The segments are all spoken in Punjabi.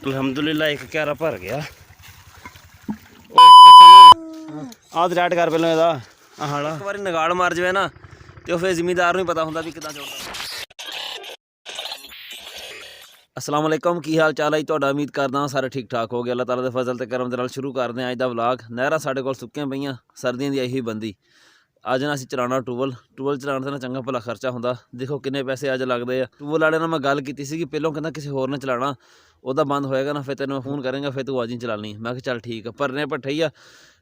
अलहमदुलिल्लाह एक क्यारा भर गया। आह रैड कर पहले ਇਹਦਾ हाड़ा एक बार नगाड़ मार जाए ना तो फिर जिमीदार नहीं पता होंगे भी कितना जोड़ना। अस्सलाम वालेकुम की हाल चाल है ਤੁਹਾਡਾ उम्मीद करदा ਹਾਂ ਸਾਰੇ ठीक ठाक हो गए। अल्लाह ताला दे फजल ते करम दे नाल शुरू करते हैं अज दा व्लॉग। नहरां साडे कोल सुक्कियां पईयां सर्दियां दी आई बंदी। अज ना असीं चलाना टूबल चलाने ते ना चंगा भला खर्चा हुंदा। देखो किन्ने पैसे अज लगदे आ। टूबल वाले नाल मैं गल कीती सी कि पहलों कहंदा किसी होर ने चलाना ਉਹਦਾ ਬੰਦ ਹੋਏਗਾ ਨਾ ਫਿਰ ਤੈਨੂੰ ਫੋਨ ਕਰਾਂਗਾ ਫਿਰ ਤੂੰ ਆ ਜੀ ਚਲਾ ਲਈ। ਮੈਂ ਕਿਹਾ ਚੱਲ ਠੀਕ ਆ। ਭਰਨੇ ਪੱਠੇ ਹੀ ਆ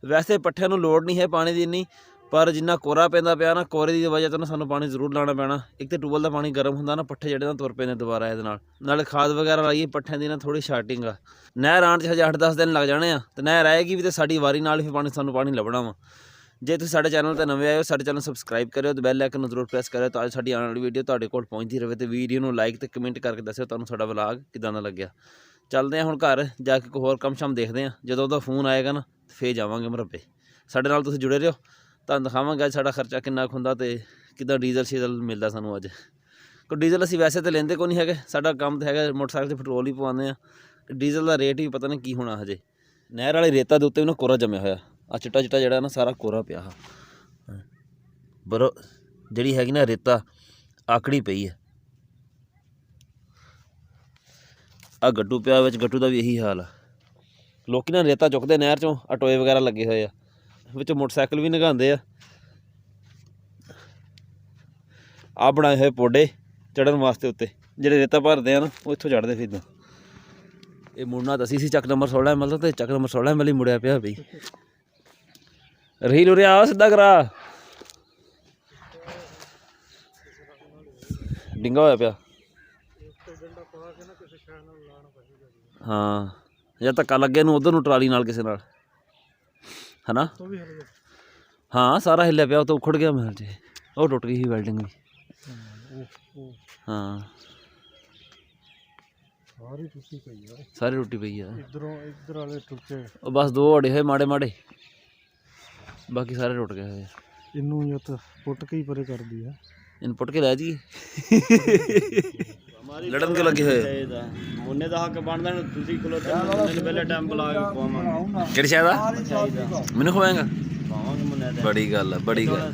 ਵੈਸੇ ਪੱਠਿਆਂ ਨੂੰ ਲੋੜ ਨਹੀਂ ਹੈ ਪਾਣੀ ਦੀ ਇੰਨੀ ਪਰ ਜਿੰਨਾ ਕੋਰਾ ਪੈਂਦਾ ਪਿਆ ਨਾ ਕੋਰੇ ਦੀ ਵਜ੍ਹਾ ਤੋਂ ਨਾ ਸਾਨੂੰ ਪਾਣੀ ਜ਼ਰੂਰ ਲਾਉਣਾ ਪੈਣਾ। ਇੱਕ ਤਾਂ ਟੂਬਲ ਦਾ ਪਾਣੀ ਗਰਮ ਹੁੰਦਾ ਨਾ ਪੱਠੇ ਜਿਹੜੇ ਨਾ ਤੁਰ ਪੈਂਦੇ ਦੁਬਾਰਾ ਇਹਦੇ ਨਾਲ ਖਾਦ ਵਗੈਰਾ ਲਾਈਏ ਪੱਠਿਆਂ ਦੀ ਨਾ ਥੋੜ੍ਹੀ ਸ਼ਾਰਟਿੰਗ ਆ। ਨਹਿਰ ਆਉਣ 'ਚ ਹਜੇ 8-10 ਦਿਨ ਲੱਗ ਜਾਣੇ ਆ ਤੇ ਨਹਿਰ ਆਏਗੀ ਵੀ ਤੇ ਸਾਡੀ ਵਾਰੀ ਨਾਲ ਹੀ ਸਾਨੂੰ ਪਾਣੀ ਲੱਭਣਾ ਵਾ। ਜੇ ਤੁਸੀਂ ਸਾਡੇ ਚੈਨਲ 'ਤੇ ਨਵੇਂ ਆਏ ਹੋ ਸਾਡੇ ਚੈਨਲ ਸਬਸਕ੍ਰਾਈਬ ਕਰਿਓ ਤੇ ਬੈਲ ਆਈਕਨ ਨੂੰ ਜ਼ਰੂਰ ਪ੍ਰੈਸ ਕਰਿਓ ਤਾਂ ਅੱਜ ਸਾਡੀ ਆਉਣ ਵਾਲੀ ਵੀਡੀਓ ਤੁਹਾਡੇ ਕੋਲ ਪਹੁੰਚਦੀ ਰਹੇ ਤੇ ਵੀਡੀਓ ਨੂੰ ਲਾਈਕ ਤੇ ਕਮੈਂਟ ਕਰਕੇ ਦੱਸਿਓ ਤੁਹਾਨੂੰ ਸਾਡਾ ਵਲੌਗ ਕਿੱਦਾਂ ਦਾ ਲੱਗਿਆ। ਚੱਲਦੇ ਹਾਂ ਹੁਣ ਘਰ ਜਾ ਕੇ ਕੋਈ ਹੋਰ ਕੰਮ ਸ਼ਾਮ ਦੇਖਦੇ ਹਾਂ। ਜਦੋਂ ਉਹਦਾ ਫੋਨ ਆਏਗਾ ਨਾ ਫੇਰ ਜਾਵਾਂਗੇ ਮਰੱਬੇ। ਸਾਡੇ ਨਾਲ ਤੁਸੀਂ ਜੁੜੇ ਰਹੋ ਤੁਹਾਨੂੰ ਦਿਖਾਵਾਂਗੇ ਅੱਜ ਸਾਡਾ ਖਰਚਾ ਕਿੰਨਾ ਕੁ ਹੁੰਦਾ ਤੇ ਕਿੱਦਾਂ ਡੀਜ਼ਲ ਸ਼ੀਜ਼ਲ ਮਿਲਦਾ ਸਾਨੂੰ। ਅੱਜ ਕੋਈ ਡੀਜ਼ਲ ਅਸੀਂ ਵੈਸੇ ਤਾਂ ਲੈਂਦੇ ਕੋਈ ਨਹੀਂ ਹੈਗੇ ਸਾਡਾ ਕੰਮ ਤਾਂ ਹੈਗਾ ਮੋਟਰਸਾਈਕਲ 'ਤੇ ਪੈਟਰੋਲ ਹੀ ਪਵਾਉਂਦੇ ਹਾਂ। ਡੀਜ਼ਲ ਦਾ ਰੇਟ ਵੀ ਪਤਾ ਨਹੀਂ ਕੀ ਹੋਣਾ ਹਜੇ। ਨਹਿਰ ਵਾਲੀ ਰੇਤਾ ਦੇ ਉੱਤੇ ਵੀ ਨਾ ਕੋਰਾ ਜੰਮਿਆ ਹੋਇਆ ਆ ਚਿੱਟਾ ਜਿਹੜਾ ਨਾ ਸਾਰਾ ਕੋਰਾ ਪਿਆ ਬਰੋ ਜਿਹੜੀ ਹੈਗੀ ਨਾ ਰੇਤਾ ਆਕੜੀ ਪਈ ਹੈ। ਆ ਗੱਡੂ ਪਿਆ ਵਿੱਚ ਗੱਡੂ ਦਾ ਵੀ ਇਹੀ ਹਾਲ ਆ। ਲੋਕ ਨਾ ਰੇਤਾ ਚੁੱਕਦੇ ਨਹਿਰ 'ਚੋਂ ਆ ਟੋਏ ਵਗੈਰਾ ਲੱਗੇ ਹੋਏ ਆ ਵਿੱਚ ਮੋਟਰਸਾਈਕਲ ਵੀ ਨਗਾਉਂਦੇ ਆ। ਆ ਬਣਾਏ ਹੋਏ ਪੌਡੇ ਚੜ੍ਹਨ ਵਾਸਤੇ ਉੱਤੇ ਜਿਹੜੇ ਰੇਤਾ ਭਰਦੇ ਆ ਨਾ ਉਹ ਇੱਥੋਂ ਚੜ੍ਹਦੇ ਫਿਰ। ਇਹ ਮੁੜਨਾ ਤਾਂ ਅਸੀਂ ਸੀ ਚੱਕ ਨੰਬਰ 16 ਮਤਲਬ ਤੇ ਚੱਕ ਨੰਬਰ 16 ਮਿਲੀ ਮੁੜਿਆ ਪਿਆ ਬਈ। ਰੀਲ ਉਰੇ ਆ ਸਿੱਧਾ ਕਰਾ ਡਿੰਗਾ ਹੋਇਆ ਪਿਆ। ਹਾਂ ਜਾਂ ਧੱਕਾ ਲੱਗੇ ਨੂੰ ਉਧਰ ਨੂੰ ਟਰਾਲੀ ਨਾਲ ਕਿਸੇ ਨਾਲ ਹੈ ਨਾ। ਹਾਂ ਸਾਰਾ ਹਿੱਲਿਆ ਪਿਆ ਉਹ ਤਾਂ ਉਖੜ ਗਿਆ ਮਹਿਲ 'ਚ ਉਹ ਟੁੱਟ ਗਈ ਸੀ ਵੈਲਡਿੰਗ ਵੀ। ਹਾਂ ਸਾਰੀ ਟੁੱਟੀ ਪਈ ਆ। ਉਹ ਬਸ ਦੋ ਅੜੇ ਹੋਏ ਮਾੜੇ ਮਾੜੇ ਬਾਕੀ ਸਾਰੇ ਟੁੱਟ ਗਏ ਹੋਏ। ਇਹਨੂੰ ਤਾਂ ਪੁੱਟ ਕੇ ਹੀ ਪਰੇ ਕਰਦੀ ਆ। ਇਹਨੂੰ ਪੁੱਟ ਕੇ ਲੈ ਜੀ ਲੜਨ ਕੇ ਲੱਗੇ ਹੋਏ। ਮੁੰਨੇ ਦਾ ਹੱਕ ਬਣਦਾ ਤੁਸੀਂ ਖਲੋਤੇ ਪਹਿਲੇ ਟਾਈਮ ਬੁਲਾ ਕੇ ਖਵਾਵਾਂਗੇ। ਕਿਹੜੀ ਸ਼ਾਇਦ ਆ ਮੈਨੂੰ ਖਵਾਏਗਾ ਬੜੀ ਗੱਲ ਆ ਬੜੀ ਗੱਲ।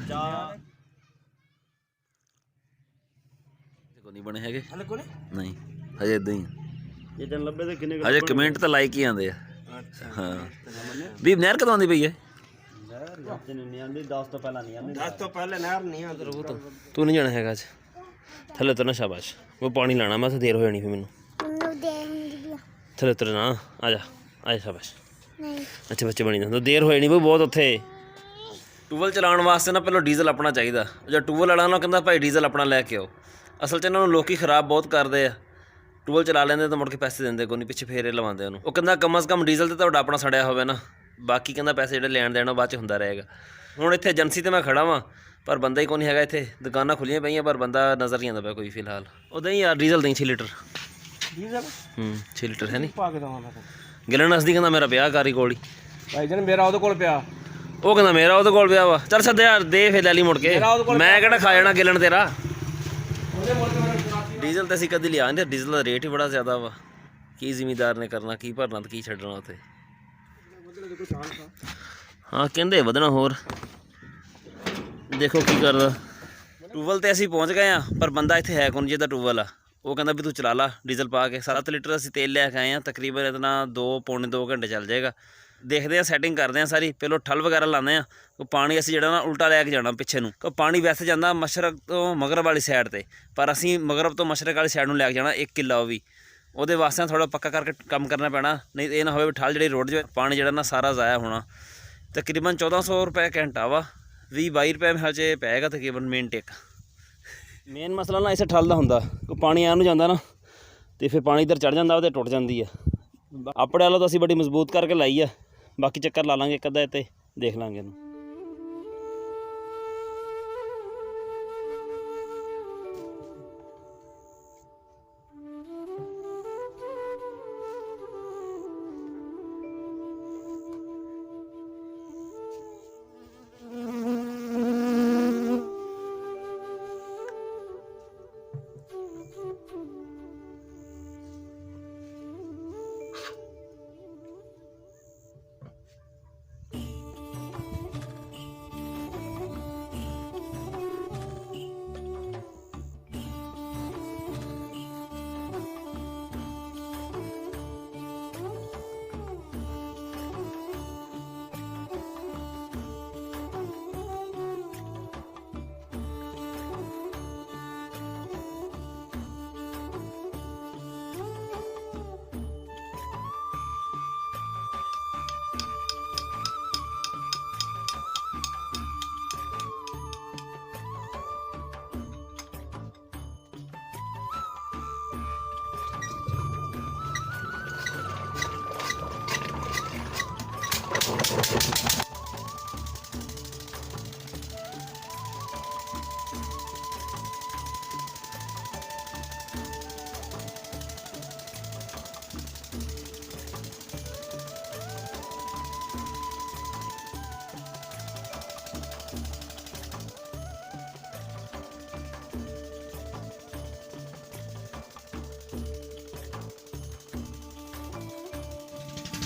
ਕੋਈ ਨਹੀਂ ਬਣੇ ਹੈਗੇ ਨਹੀਂ ਹਜੇ ਇਦਾਂ ਹੀ ਜਿੱਦਣ ਲੱਭੇ ਤੇ ਕਿੰਨੇ ਹਜੇ ਕਮੈਂਟ ਤਾਂ ਲਾਈਕ ਹੀ ਆਉਂਦੇ ਆ। ਹਾਂ ਵੀ ਨਹਿਰ ਕਦੋਂ ਆਉਂਦੀ ਪਈ ਹੈ? 10 ਤੋਂ ਪਹਿਲਾਂ ਨਹੀਂ ਆਉਂਦੀ। 10 ਤੋਂ ਪਹਿਲੇ ਨਹਿਰ ਨਹੀਂ ਆਉਂਦੀ। ਤੂੰ ਨਹੀਂ ਜਾਣਾ ਹੈਗਾ ਅੱਜ ਥੱਲੇ ਉਤਰਨਾ ਸ਼ਾਬਾਸ਼। ਮੈਂ ਪਾਣੀ ਲਾਣਾ ਮੈਂ ਦੇਰ ਹੋ ਜਾਣੀ ਫਿਰ ਮੈਨੂੰ ਥੱਲੇ ਉਤਰਨਾ ਆ ਜਾ ਸ਼ਾਬਾਸ਼। ਅੱਛਾ ਬੱਚੇ ਬਣੀ ਜਾਂਦਾ ਦੇਰ ਹੋ ਜਾਣੀ ਬਹੁਤ ਉੱਥੇ। ਟੂਬਲ ਚਲਾਉਣ ਵਾਸਤੇ ਨਾ ਪਹਿਲਾਂ ਡੀਜ਼ਲ ਆਪਣਾ ਚਾਹੀਦਾ। ਜਾਂ ਟੂਬਲ ਵਾਲਾ ਨਾ ਕਹਿੰਦਾ ਭਾਈ ਡੀਜ਼ਲ ਆਪਣਾ ਲੈ ਕੇ ਆਓ। ਅਸਲ 'ਚ ਇਹਨਾਂ ਨੂੰ ਲੋਕੀ ਖਰਾਬ ਬਹੁਤ ਕਰਦੇ ਆ। ਟੂਬਲ ਚਲਾ ਲੈਂਦੇ ਤਾਂ ਮੁੜ ਕੇ ਪੈਸੇ ਦਿੰਦੇ ਕੋਈ ਨਹੀਂ ਪਿੱਛੇ ਫੇਰੇ ਲਵਾਉਂਦੇ ਉਹਨੂੰ। ਉਹ ਕਹਿੰਦਾ ਕਮ ਅਜ਼ ਕਮ ਡੀਜ਼ਲ ਤਾਂ ਤੁਹਾਡਾ ਆਪਣਾ ਸੜਿਆ ਹੋਵੇ ਨਾ ਬਾਕੀ ਕਹਿੰਦਾ ਪੈਸੇ ਜਿਹੜੇ ਲੈਣ ਦੇਣ ਉਹ ਬਾਅਦ 'ਚ ਹੁੰਦਾ ਰਹੇਗਾ। ਹੁਣ ਇੱਥੇ ਏਜੰਸੀ 'ਤੇ ਮੈਂ ਖੜ੍ਹਾ ਵਾਂ ਪਰ ਬੰਦਾ ਹੀ ਕੋਈ ਨਹੀਂ ਹੈਗਾ ਇੱਥੇ। ਦੁਕਾਨਾਂ ਖੁੱਲ੍ਹੀਆਂ ਪਈਆਂ ਪਰ ਬੰਦਾ ਨਜ਼ਰ ਨਹੀਂ ਆਉਂਦਾ ਪਿਆ ਕੋਈ ਫਿਲਹਾਲ। ਉਹਦਾ ਹੀ ਯਾਰ ਡੀਜ਼ਲ ਦੇਈ 6 ਲੀਟਰ। 6 ਲੀਟਰ ਹੈ ਨਹੀਂ ਗਿਲਣ ਨਸਦੀ ਕਹਿੰਦਾ ਮੇਰਾ ਵਿਆਹ ਕਾਰੀ ਕੋਲ ਹੀ ਭਾਈ ਜਨ ਮੇਰਾ ਉਹਦੇ ਕੋਲ ਪਿਆ। ਉਹ ਕਹਿੰਦਾ ਮੇਰਾ ਉਹਦੇ ਕੋਲ ਪਿਆ ਵਾ। ਚੱਲ ਸੱਦੇ ਯਾਰ ਦੇ ਫਿਰ ਲੈ ਲਈ ਮੁੜ ਕੇ ਮੈਂ ਕਿਹੜਾ ਖਾ ਜਾਣਾ ਗਿਲਣ ਤੇਰਾ। ਡੀਜ਼ਲ ਤਾਂ ਅਸੀਂ ਕਦੀ ਲਿਆ ਨਹੀਂ। ਡੀਜ਼ਲ ਦਾ ਰੇਟ ਹੀ ਬੜਾ ਜ਼ਿਆਦਾ ਵਾ। ਕੀ ਜ਼ਿਮੀਦਾਰ ਨੇ ਕਰਨਾ ਕੀ ਭਰਨਾ ਤੇ ਕੀ ਛੱਡਣਾ ਉੱਥੇ। ਹਾਂ ਕਹਿੰਦੇ ਵਧਣਾ ਹੋਰ ਦੇਖੋ ਕੀ ਕਰਦਾ। ਟੂਬਲ 'ਤੇ ਅਸੀਂ ਪਹੁੰਚ ਗਏ ਹਾਂ ਪਰ ਬੰਦਾ ਇੱਥੇ ਹੈ ਕੌਣ ਜਿਹਦਾ ਟੂਬਲ ਆ। ਉਹ ਕਹਿੰਦਾ ਵੀ ਤੂੰ ਚਲਾ ਲਾ ਡੀਜ਼ਲ ਪਾ ਕੇ। 7 ਲੀਟਰ ਅਸੀਂ ਤੇਲ ਲੈ ਕੇ ਆਏ ਹਾਂ ਤਕਰੀਬਨ ਇਹਦੇ ਨਾਲ 2-ਪੌਣੇ 2 ਘੰਟੇ ਚੱਲ ਜਾਏਗਾ। ਦੇਖਦੇ ਹਾਂ ਸੈਟਿੰਗ ਕਰਦੇ ਹਾਂ ਸਾਰੀ। ਪਹਿਲਾਂ ਠੱਲ ਵਗੈਰਾ ਲਾਉਂਦੇ ਹਾਂ। ਉਹ ਪਾਣੀ ਅਸੀਂ ਜਿਹੜਾ ਨਾ ਉਲਟਾ ਲੈ ਕੇ ਜਾਣਾ ਪਿੱਛੇ ਨੂੰ। ਉਹ ਪਾਣੀ ਵੈਸੇ ਜਾਂਦਾ ਮਸ਼ਰਕ ਤੋਂ ਮਗਰਬ ਵਾਲੀ ਸਾਈਡ 'ਤੇ ਪਰ ਅਸੀਂ ਮਗਰਬ ਤੋਂ ਮਸ਼ਰਕ ਵਾਲੀ ਸਾਈਡ ਨੂੰ ਲੈ ਕੇ ਜਾਣਾ 1 ਕਿੱਲਾ। ਉਹ ਵੀ ਉਹਦੇ ਵਾਸਤੇ ਥੋੜ੍ਹਾ ਪੱਕਾ ਕਰਕੇ ਕੰਮ ਕਰਨਾ ਪੈਣਾ ਨਹੀਂ ਇਹ ਨਾ ਹੋਵੇ ਠੱਲ ਜਿਹੜੀ ਰੁੜ ਜਾਵੇ ਪਾਣੀ ਜਿਹੜਾ ਨਾ ਸਾਰਾ ਜ਼ਾਇਆ ਹੋਣਾ। ਤਕਰੀਬਨ 1400 ਰੁਪਏ ਘੰਟਾ ਵਾ 20-22 ਰੁਪਏ ਹਜੇ ਪਏਗਾ ਤਕਰੀਬਨ ਮੇਨ ਟੇਕ। ਮੇਨ ਮਸਲਾ ਨਾ ਇਸੇ ਠੱਲ ਦਾ ਹੁੰਦਾ ਕੋਈ ਪਾਣੀ ਆਉਣ ਨੂੰ ਜਾਂਦਾ ਨਾ ਅਤੇ ਫਿਰ ਪਾਣੀ ਇੱਧਰ ਚੜ੍ਹ ਜਾਂਦਾ ਉਹਦੇ ਟੁੱਟ ਜਾਂਦੀ ਆ। ਆਪਣੇ ਵੱਲੋਂ ਤਾਂ ਅਸੀਂ ਬੜੀ ਮਜ਼ਬੂਤ ਕਰਕੇ ਲਾਈ ਆ ਬਾਕੀ ਚੱਕਰ ਲਾ ਲਾਂਗੇ ਇੱਕ ਅੱਧਾ ਇੱਥੇ ਦੇਖ ਲਾਂਗੇ ਇਹਨੂੰ।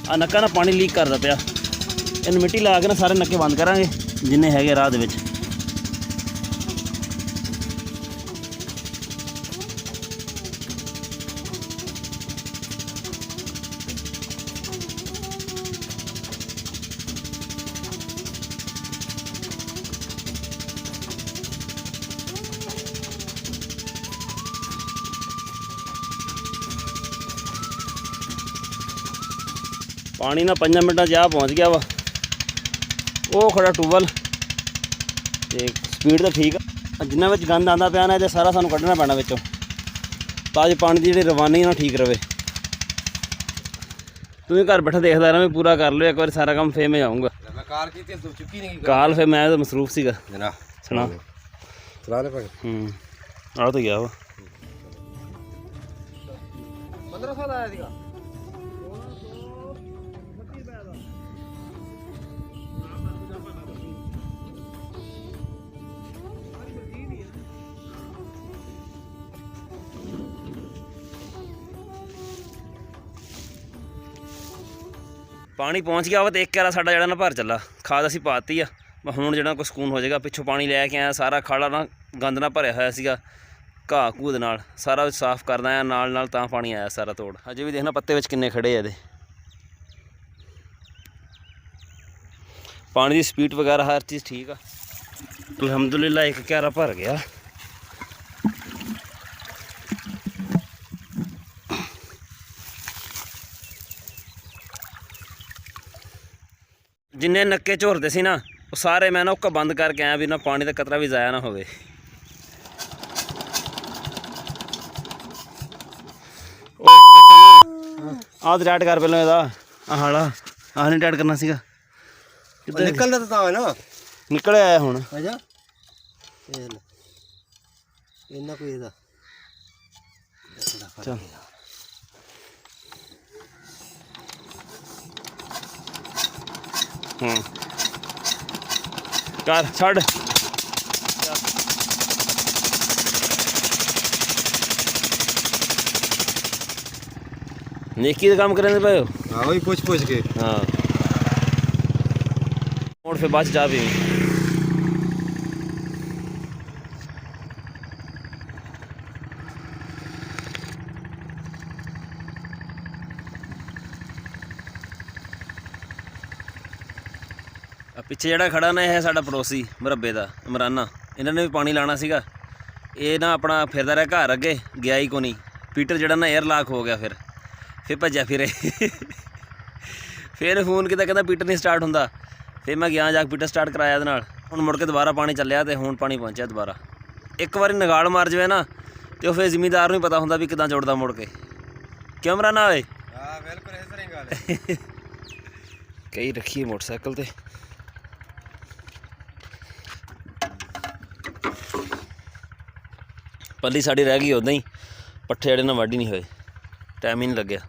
ਆ ਨੱਕਾ ਨਾ ਪਾਣੀ ਲੀਕ ਕਰਦਾ ਪਿਆ। ਇਹਨੂੰ ਮਿੱਟੀ ਲਾ ਕੇ ਨਾ ਸਾਰੇ ਨੱਕੇ ਬੰਦ ਕਰਾਂਗੇ ਜਿੰਨੇ ਹੈਗੇ ਰਾਹ ਦੇ ਵਿੱਚ। ਪਾਣੀ ਨਾ 5 ਮਿੰਟਾਂ 'ਚ ਆ ਪਹੁੰਚ ਗਿਆ ਵਾ। ਉਹ ਖੜਾ ਟੂਬਲ ਤੇ ਸਪੀਡ ਤਾਂ ਠੀਕ ਆ। ਜਿੰਨਾ ਵਿੱਚ ਗੰਦ ਆਉਂਦਾ ਪਿਆ ਨਾ, ਇਹ ਸਾਰਾ ਸਾਨੂੰ ਕੱਢਣਾ ਪੈਣਾ ਵਿੱਚੋਂ, ਤਾਂ ਜੋ ਪਾਣੀ ਦੀ ਜਿਹੜੀ ਰਵਾਨੀ ਨਾ ਠੀਕ ਰਵੇ। ਤੂੰ ਵੀ ਘਰ ਬੈਠਾ ਦੇਖਦਾ ਰਹਿ, ਮੈਂ ਪੂਰਾ ਕਰ ਲਿਓ ਇੱਕ ਵਾਰੀ ਸਾਰਾ ਕੰਮ, ਫੇਰ ਮੈਂ ਜਾਊਂਗਾ। ਕਾਲ ਫਿਰ ਮੈਂ ਤਾਂ ਮਸਰੂਫ ਸੀਗਾ। ਸੁਣਾ ਆਹ ਤਾਂ ਗਿਆ ਵਾ 1500 ਦਾ ਆਇਆ ਸੀਗਾ। ਪਾਣੀ ਪਹੁੰਚ ਗਿਆ ਵਾ ਤੇ ਇੱਕ ਕਿਆਰਾ ਸਾਡਾ ਜਿਹੜਾ ਨਾ ਭਰ ਚੱਲਾ। ਖਾਦ ਅਸੀਂ ਪਾਤੀ ਆ, ਹੁਣ ਜਿਹੜਾ ਕੋਈ ਸਕੂਨ ਹੋ ਜਾਏਗਾ। ਪਿੱਛੋਂ ਪਾਣੀ ਲੈ ਕੇ ਆਇਆ, ਸਾਰਾ ਖਾਲਾ ਨਾ ਗੰਦ ਨਾਲ ਭਰਿਆ ਹੋਇਆ ਸੀਗਾ ਘਾਹ ਘੂਹ ਦੇ ਨਾਲ, ਸਾਰਾ ਸਾਫ਼ ਕਰਦਾ ਆ ਨਾਲ ਨਾਲ, ਤਾਂ ਪਾਣੀ ਆਇਆ ਸਾਰਾ ਤੋੜ। ਅਜੇ ਵੀ ਦੇਖਣਾ ਪੱਤੇ ਵਿੱਚ ਕਿੰਨੇ ਖੜੇ ਆ ਇਹਦੇ। ਪਾਣੀ ਦੀ ਸਪੀਡ ਵਗੈਰਾ ਹਰ ਚੀਜ਼ ਠੀਕ ਆ। ਅਲਹਮਦੁਲਿਲਾ ਇੱਕ ਕਿਆਰਾ ਭਰ ਗਿਆ। ਜਿੰਨੇ ਨੱਕੇ ਝੋਰਦੇ ਸੀ ਨਾ, ਉਹ ਸਾਰੇ ਮੈਂ ਨਾ ਉੱਕਾ ਬੰਦ ਕਰਕੇ ਆਇਆ ਵੀ ਨਾ ਪਾਣੀ ਦਾ ਕਤਰਾ ਵੀ ਜ਼ਾਇਆ ਨਾ ਹੋਵੇ। ਆਹ ਤੇ ਟੈਟ ਕਰ ਪਹਿਲਾਂ ਇਹਦਾ, ਆਹ ਹਾਲਾ ਆਹ ਨਹੀਂ ਟੈਟ ਕਰਨਾ ਸੀਗਾ। ਨਿਕਲਦਾ ਤਾਂ ਨਾ ਨਿਕਲ ਆਇਆ ਹੁਣ। ਅੱਛਾ ਇਹਨਾਂ ਕੋਈ ਇਹਦਾ ਚੱਲ ਕਰ ਛੱਡ। ਨੇਕੀ ਦਾ ਕੰਮ ਕਰਨ ਦੇ ਪਏ ਹੋ। ਹਾਂ ਉਹੀ ਪੁੱਛ ਕੇ। ਹਾਂ ਹੁਣ ਫਿਰ ਬਾਅਦ 'ਚ ਜਾ ਪੀ। ਪਿੱਛੇ ਜਿਹੜਾ ਖੜਾ ਨਾ, ਇਹ ਸਾਡਾ ਪੜੋਸੀ ਮੁਰੱਬੇ ਦਾ ਇਮਰਾਨਾ। ਇਹਨਾਂ ਨੇ ਵੀ ਪਾਣੀ ਲਾਣਾ ਸੀਗਾ। ਇਹ ਨਾ ਆਪਣਾ ਫਿਰਦਾ ਰਿਹਾ ਘਰ ਅੱਗੇ, ਗਿਆ ਹੀ ਕੋਨੀ। ਪੀਟਰ ਜਿਹੜਾ ਨਾ 에ਅਰ ਲਾਕ ਹੋ ਗਿਆ, ਫਿਰ ਭੱਜਿਆ ਫਿਰੇ। ਫਿਰ ਫੋਨ ਕੀਤਾ, ਕਹਿੰਦਾ ਪੀਟਰ ਨਹੀਂ ਸਟਾਰਟ ਹੁੰਦਾ। ਫਿਰ ਮੈਂ ਗਿਆ ਜਾ ਕੇ ਪੀਟਰ ਸਟਾਰਟ ਕਰਾਇਆ ਇਹਦੇ ਨਾਲ। ਹੁਣ ਮੁੜ ਕੇ ਦੁਬਾਰਾ ਪਾਣੀ ਚੱਲਿਆ ਤੇ ਹੁਣ ਪਾਣੀ ਪਹੁੰਚਿਆ ਦੁਬਾਰਾ। ਇੱਕ ਵਾਰੀ ਨਗਾਲ ਮਾਰ ਜਾਵੇ ਨਾ ਤੇ ਉਹ ਫਿਰ ਜ਼ਿਮੀਂਦਾਰ ਨੂੰ ਹੀ ਪਤਾ ਹੁੰਦਾ ਵੀ ਕਿੱਦਾਂ ਜੁੜਦਾ ਮੁੜ ਕੇ। ਕਿਉਂ ਇਮਰਾਨਾ ਓਏ? ਹਾਂ ਬਿਲਕੁਲ ਇਸ ਤਰ੍ਹਾਂ ਹੀ ਗੱਲ ਹੈ। ਕਈ ਰੱਖੀਏ ਮੋਟਰਸਾਈਕਲ ਤੇ। ਪੱਲੀ ਸਾਡੀ ਰਹਿ ਗਈ ਉੱਦਾਂ ਹੀ, ਪੱਠੇ ਜਿਹੜੇ ਨਾਲ ਵਾਢੀ ਨਹੀਂ ਹੋਏ, ਟਾਈਮ ਹੀ ਨਹੀਂ ਲੱਗਿਆ।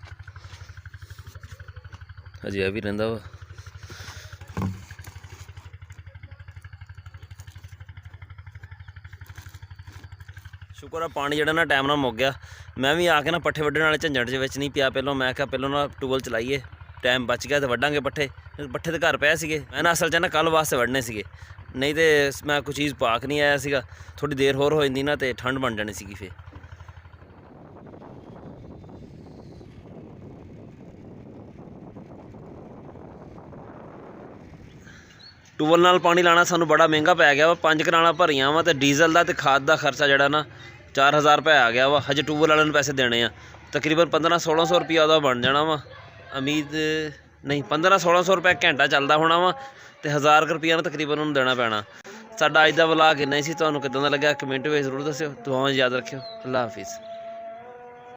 ਹਜੇ ਆ ਵੀ ਰਹਿੰਦਾ ਵਾ। ਸ਼ੁਕਰ ਆ ਪਾਣੀ ਜਿਹੜਾ ਨਾ ਟਾਈਮ ਨਾਲ ਮੁੱਕ ਗਿਆ। ਮੈਂ ਵੀ ਆ ਕੇ ਨਾ ਪੱਠੇ ਵੱਢਣ ਵਾਲੇ ਝੰਜਟ ਦੇ ਵਿੱਚ ਨਹੀਂ ਪਿਆ। ਪਹਿਲਾਂ ਮੈਂ ਕਿਹਾ ਪਹਿਲਾਂ ਨਾ ਟੂਬਲ ਚਲਾਈਏ, ਟਾਈਮ ਬਚ ਗਿਆ ਤੇ ਵੱਢਾਂਗੇ ਪੱਠੇ। ਪੱਠੇ ਤਾਂ ਘਰ ਪਏ ਸੀਗੇ, ਮੈਂ ਨਾ ਅਸਲ 'ਚ ਨਾ ਕੱਲ੍ਹ ਵਾਸਤੇ ਵੱਢਣੇ ਸੀਗੇ, ਨਹੀਂ ਤੇ ਮੈਂ ਕੋਈ ਚੀਜ਼ ਪਾ ਕੇ ਨਹੀਂ ਆਇਆ ਸੀਗਾ। ਥੋੜ੍ਹੀ ਦੇਰ ਹੋਰ ਹੋ ਜਾਂਦੀ ਨਾ ਤੇ ਠੰਡ ਬਣ ਜਾਣੀ ਸੀਗੀ। ਫਿਰ ਟੂਬਲ ਨਾਲ ਪਾਣੀ ਲਾਣਾ ਸਾਨੂੰ ਬੜਾ ਮਹਿੰਗਾ ਪੈ ਗਿਆ ਵਾ। 5 ਕਨਾਲਾਂ ਭਰੀਆਂ ਵਾ ਤੇ ਡੀਜ਼ਲ ਦਾ ਤੇ ਖਾਦ ਦਾ ਖਰਚਾ ਜਿਹੜਾ ਨਾ 4000 ਰੁਪਏ ਆ ਗਿਆ ਵਾ। ਹਜੇ ਟੂਬਲ ਵਾਲਿਆਂ ਨੂੰ ਪੈਸੇ ਦੇਣੇ ਆ, ਤਕਰੀਬਨ 1500-1600 ਰੁਪਇਆ ਉਹਦਾ ਬਣ ਜਾਣਾ ਵਾ। ਉਮੀਦ ਨਹੀਂ 1500-1600 ਰੁਪਏ ਘੰਟਾ ਚੱਲਦਾ ਹੋਣਾ ਵਾ ਤੇ 1000 ਰੁਪਇਆ ਨਾ ਤਕਰੀਬਨ ਉਹਨੂੰ ਦੇਣਾ ਪੈਣਾ। ਸਾਡਾ ਅੱਜ ਦਾ ਵਲਾਗ ਇੰਨਾ ਹੀ ਸੀ। ਤੁਹਾਨੂੰ ਕਿੱਦਾਂ ਦਾ ਲੱਗਿਆ ਕਮੈਂਟ ਵਿੱਚ ਜ਼ਰੂਰ ਦੱਸਿਓ। ਦੁਆਵਾਂ ਯਾਦ ਰੱਖਿਓ। ਅੱਲਾ ਹਾਫਿਜ਼।